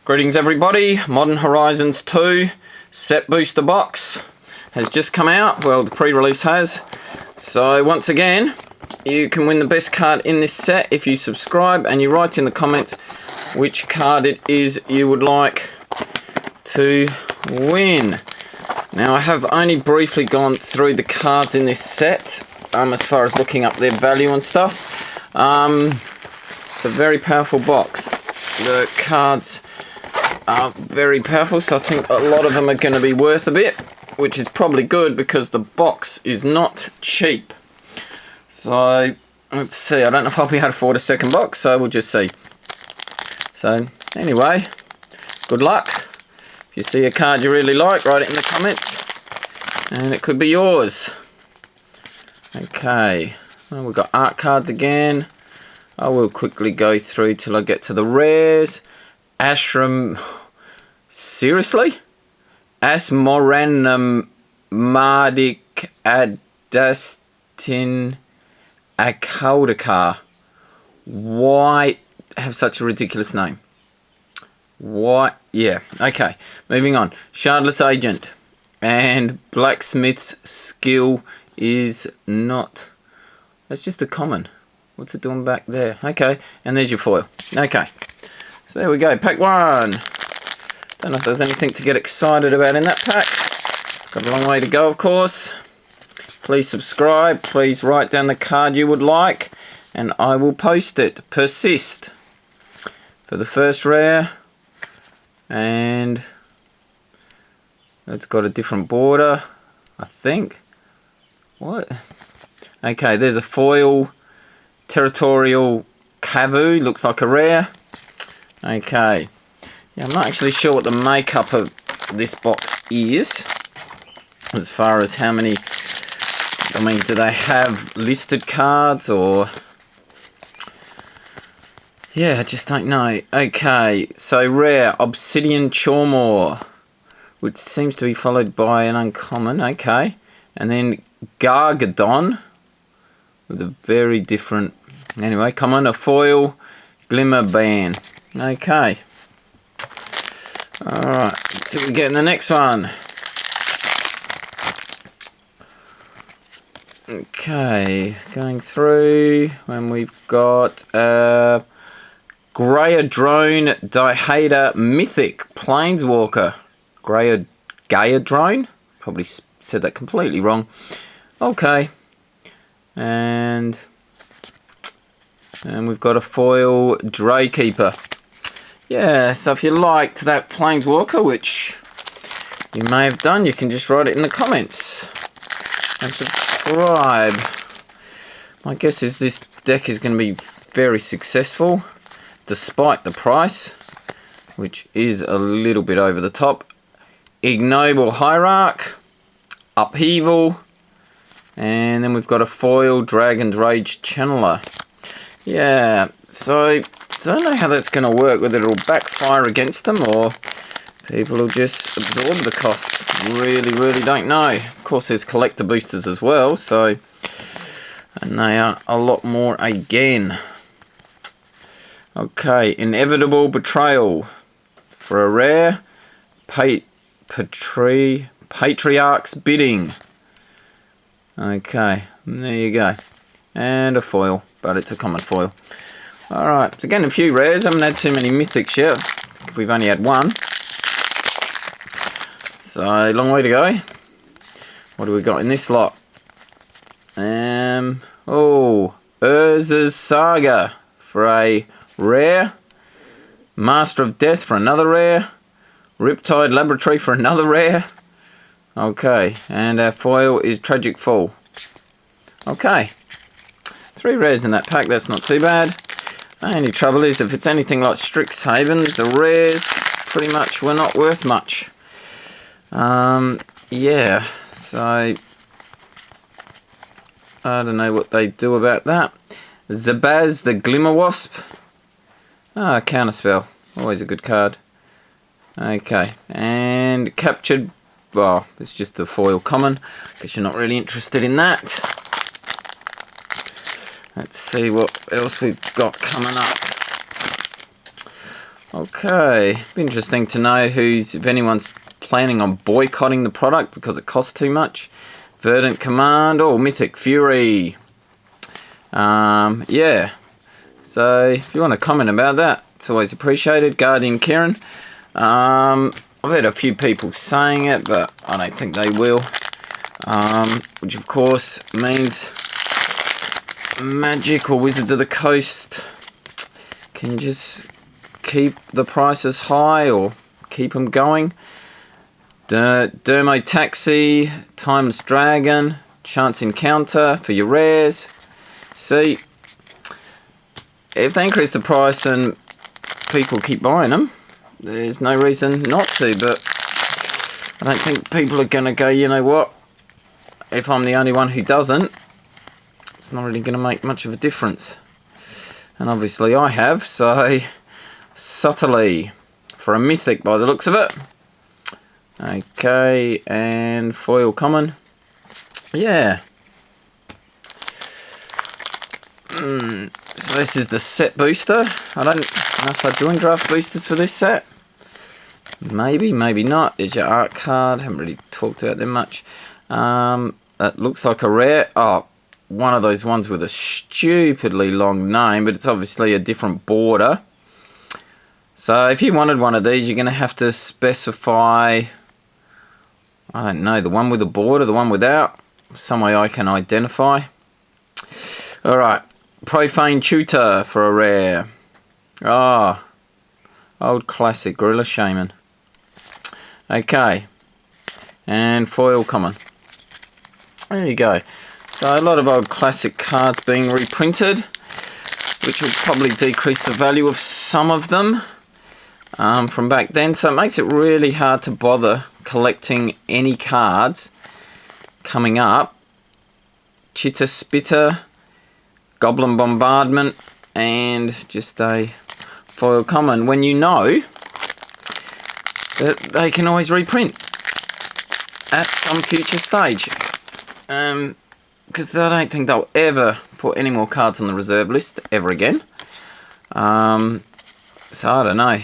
Greetings everybody, Modern Horizons 2 set booster box has just come out. Well, the pre-release has. So once again, you can win the best card in this set if you subscribe and you write in the comments which card it is you would like to win. Now I have only briefly gone through the cards in this set as far as looking up their value and stuff. It's a very powerful box. The cards are very powerful, so I think a lot of them are going to be worth a bit, which is probably good because the box is not cheap. So let's see, I don't know if I'll be able to afford a second box, so we'll just see. So anyway, good luck. If you see a card you really like, write it in the comments and it could be yours. Okay, well, we've got art cards again. I will quickly go through till I get to the rares. Ashram, seriously? Asmoranum Mardik Adastin Akaudakar. Why have such a ridiculous name? Why? Yeah, okay. Moving on. Shardless Agent. And Blacksmith's Skill is not... That's just a common. What's it doing back there? Okay, and there's your foil. Okay. So there we go, pack one. Don't know if there's anything to get excited about in that pack. Got a long way to go, of course. Please subscribe. Please write down the card you would like, and I will post it. Persist for the first rare, and it's got a different border, I think. What? Okay, there's a foil territorial Kavu. Looks like a rare. Okay, yeah, I'm not actually sure what the makeup of this box is, as far as how many, I mean, do they have listed cards or, yeah, I just don't know. Okay, so rare, Obsidian Chormor, which seems to be followed by an uncommon, okay, and then Gargadon, with a very different, anyway, come on, a foil Glimmer Ban. Okay. Alright, let's see what we get in the next one. Okay, going through when we've got Greyer Drone Dihader Mythic Planeswalker. Gaia Drone? Probably said that completely wrong. Okay. And we've got a foil Draykeeper. Yeah, so if you liked that Planeswalker, which you may have done, you can just write it in the comments. And subscribe. My guess is this deck is going to be very successful, despite the price, which is a little bit over the top. Ignoble Hierarch, Upheaval, and then we've got a foil Dragon's Rage Channeler. Yeah, so I don't know how that's going to work, whether it'll backfire against them or people will just absorb the cost. Really don't know. Of course, there's collector boosters as well, so, and they are a lot more again. Okay, Inevitable Betrayal for a rare. Patriarch's Bidding. Okay, there you go. And a foil, but it's a common foil. Alright, so getting a few rares. I haven't had too many mythics yet. We've only had one. So, long way to go. What do we got in this lot? Urza's Saga for a rare. Master of Death for another rare. Riptide Laboratory for another rare. Okay, and our foil is Tragic Fall. Okay. 3 rares in that pack, that's not too bad. Only trouble is, if it's anything like Strixhaven, the rares pretty much were not worth much. Yeah, so I don't know what they do about that. Zabaz the Glimmerwasp. Ah, Counterspell, always a good card. Okay, and Captured, well, it's just a foil common, because you're not really interested in that. Let's see what else we've got coming up. Okay, be interesting to know if anyone's planning on boycotting the product because it costs too much. Verdant Command, oh, Mythic Fury. Yeah, so if you want to comment about that, it's always appreciated. Guardian Kieran. I've had a few people saying it, but I don't think they will. Which of course means Magic or Wizards of the Coast can just keep the prices high or keep them going. Dermo Taxi, Timeless Dragon, Chance Encounter for your rares. See, if they increase the price and people keep buying them, there's no reason not to, but I don't think people are going to go, you know what, if I'm the only one who doesn't, it's not really going to make much of a difference. And obviously I have, so subtly for a mythic by the looks of it. Okay, and foil common. Yeah. So this is the set booster. I don't know if I join draft boosters for this set. Maybe, maybe not. There's your art card. Haven't really talked about them much. That looks like a rare. Oh, one of those ones with a stupidly long name, but it's obviously a different border. So if you wanted one of these, you're going to have to specify, I don't know, the one with a border, the one without. Some way I can identify. Alright. Profane Tutor for a rare. Ah. Old classic Gorilla Shaman. Okay. And foil common. There you go. So a lot of old classic cards being reprinted, which will probably decrease the value of some of them from back then. So it makes it really hard to bother collecting any cards coming up. Chitter Spitter, Goblin Bombardment, and just a foil common, when you know that they can always reprint at some future stage. Because I don't think they'll ever put any more cards on the reserve list ever again. So I don't know.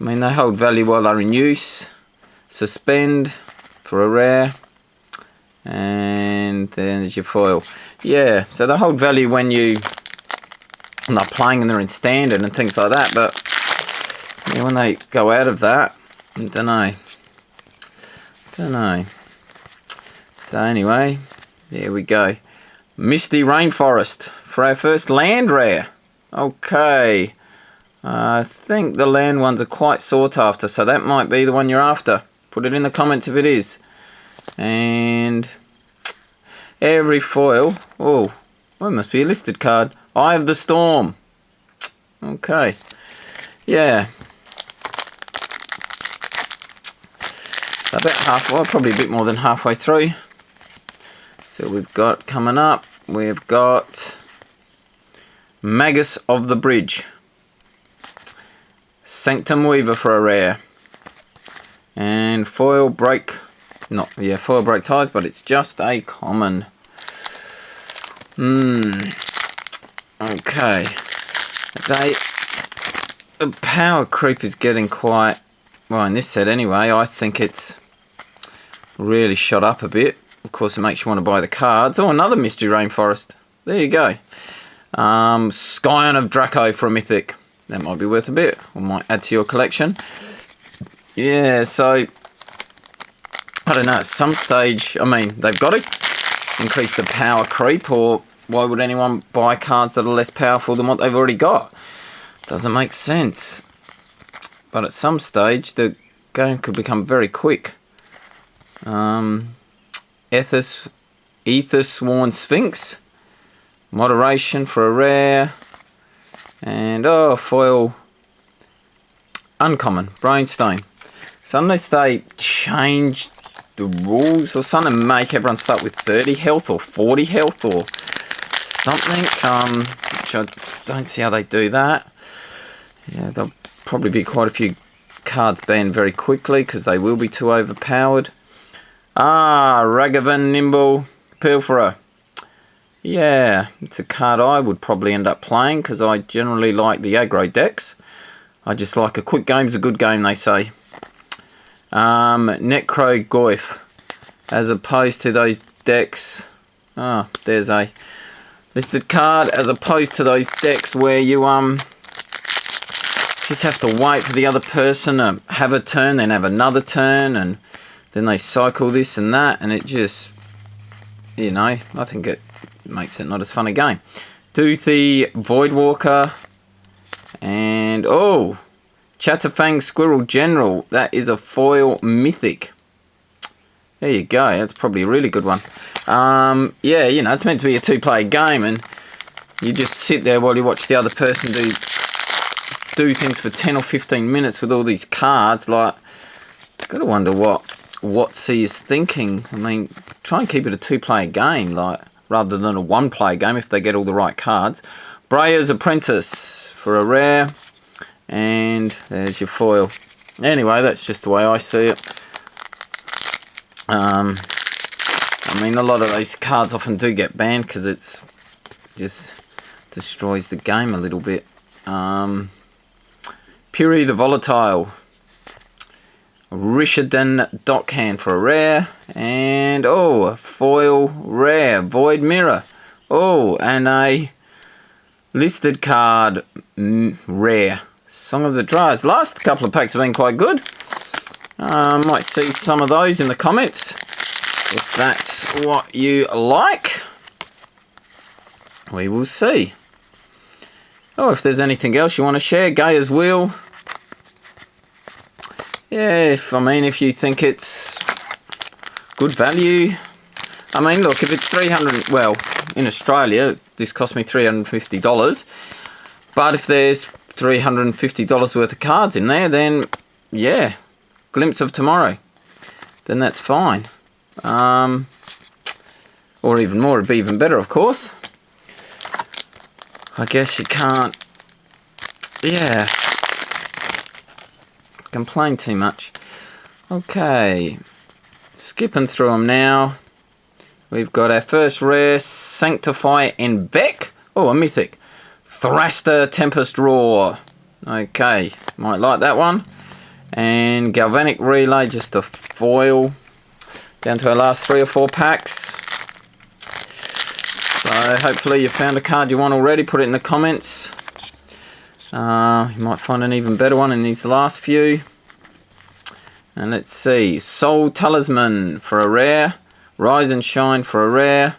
I mean, they hold value while they're in use. Suspend for a rare. And then there's your foil. Yeah, so they hold value when you're not playing and they're in standard and things like that. But yeah, when they go out of that, I don't know. So anyway, there we go. Misty Rainforest for our first land rare. Okay. I think the land ones are quite sought after, so that might be the one you're after. Put it in the comments if it is. And every foil. Oh, well, it must be a listed card. Eye of the Storm. Okay. Yeah. About half, well, probably a bit more than halfway through. So we've got coming up, we've got Magus of the Bridge. Sanctum Weaver for a rare. And foil break, foil break ties, but it's just a common. Okay. The power creep is getting quite, well, in this set anyway, I think it's really shot up a bit. Of course, it makes you want to buy the cards. Oh, another Mystery Rainforest. There you go. Scion of Draco for a mythic. That might be worth a bit. Or might add to your collection. Yeah, so I don't know, at some stage, I mean, they've got to increase the power creep, or why would anyone buy cards that are less powerful than what they've already got? Doesn't make sense. But at some stage, the game could become very quick. Ether Sworn Sphinx. Moderation for a rare. And, oh, foil. Uncommon. Brainstone. So unless they change the rules or something, make everyone start with 30 health or 40 health or something, which I don't see how they do that. Yeah, there'll probably be quite a few cards banned very quickly because they will be too overpowered. Ragavan Nimble Pilferer. Yeah, it's a card I would probably end up playing because I generally like the aggro decks. I just like a quick game's a good game, they say. Necro Goif, as opposed to those decks. Oh, there's a listed card, as opposed to those decks where you just have to wait for the other person to have a turn, then have another turn, and then they cycle this and that, and it just, you know, I think it makes it not as fun a game. Toothy Voidwalker, and oh, Chatterfang Squirrel General. That is a foil mythic. There you go. That's probably a really good one. Yeah, you know, it's meant to be a two-player game, and you just sit there while you watch the other person do things for 10 or 15 minutes with all these cards. Like, gotta wonder what C is thinking. I mean, try and keep it a two-player game, like, rather than a one-player game if they get all the right cards. Brayer's Apprentice for a rare, and there's your foil. Anyway, that's just the way I see it. I mean, a lot of these cards often do get banned because it's just destroys the game a little bit. Puri the Volatile, Rishadan Dockhand for a rare, and oh, a foil rare, Void Mirror. Oh, and a listed card rare, Song of the Dryas. Last couple of packs have been quite good. Might see some of those in the comments if that's what you like. We will see. Oh, if there's anything else you want to share, Gaia's Wheel. Yeah, if you think it's good value. I mean, look, if it's 300, well, in Australia, this cost me $350. But if there's $350 worth of cards in there, then yeah, Glimpse of Tomorrow, then that's fine. Or even more, it'd be even better, of course. I guess you can't, yeah, complain too much. Okay, skipping through them now. We've got our first rare, Sanctify and Beck. Oh, a mythic. Thraster Tempest Roar. Okay, might like that one. And Galvanic Relay, just a foil. Down to our last 3 or 4 packs. So hopefully you found a card you want already. Put it in the comments. You might find an even better one in these last few. And let's see. Soul Talisman for a rare. Rise and Shine for a rare.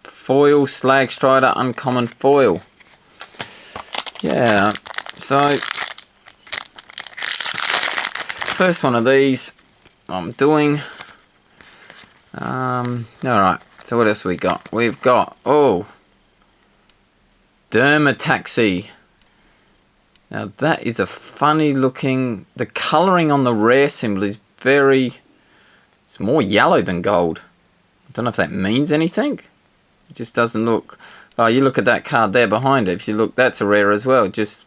Foil Slag Strider uncommon foil. Yeah, so first one of these I'm doing. Alright, so what else we got? We've got, oh, Dermataxi. Now that is a funny looking, the colouring on the rare symbol is very, it's more yellow than gold. I don't know if that means anything. It just doesn't look, oh, you look at that card there behind it. If you look, that's a rare as well. It just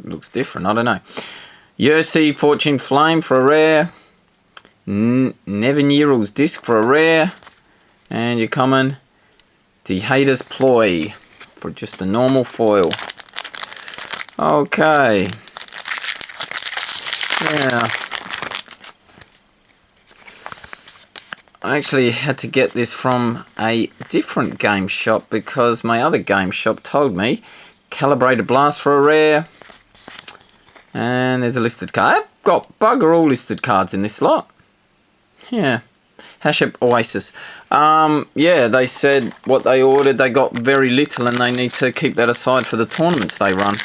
looks different, I don't know. Yersi Fortune Flame for a rare. Neviniral's Disc for a rare. And you're coming the Hater's Ploy for just a normal foil. Okay. Yeah. I actually had to get this from a different game shop because my other game shop told me Calibrated Blast for a rare. And there's a listed card. I've got bugger all listed cards in this lot. Yeah. Hashep Oasis. Yeah, they said what they ordered, they got very little and they need to keep that aside for the tournaments they run.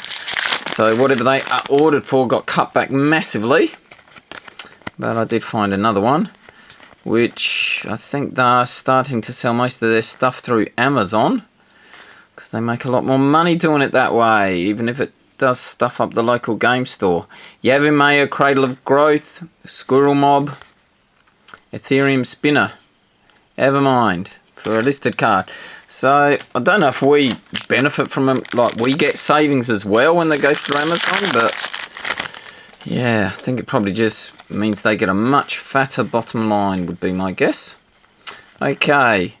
So whatever they ordered for got cut back massively. But I did find another one, which I think they're starting to sell most of their stuff through Amazon because they make a lot more money doing it that way, even if it does stuff up the local game store. Yavimaya, Cradle of Growth, Squirrel Mob, Ethereum Spinner, Evermind for a listed card. So I don't know if we benefit from them, like we get savings as well when they go through Amazon, but yeah, I think it probably just means they get a much fatter bottom line would be my guess. Okay,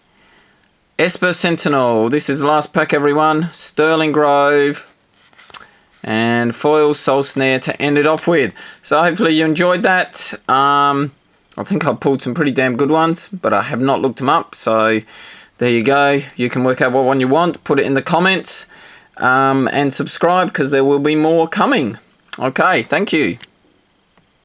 Esper Sentinel, this is the last pack everyone. Sterling Grove, and and foil soul snare to end it off with. So hopefully you enjoyed that. I think I pulled some pretty damn good ones, but I have not looked them up. So there you go. You can work out what one you want. Put it in the comments and subscribe, because there will be more coming. Okay, thank you.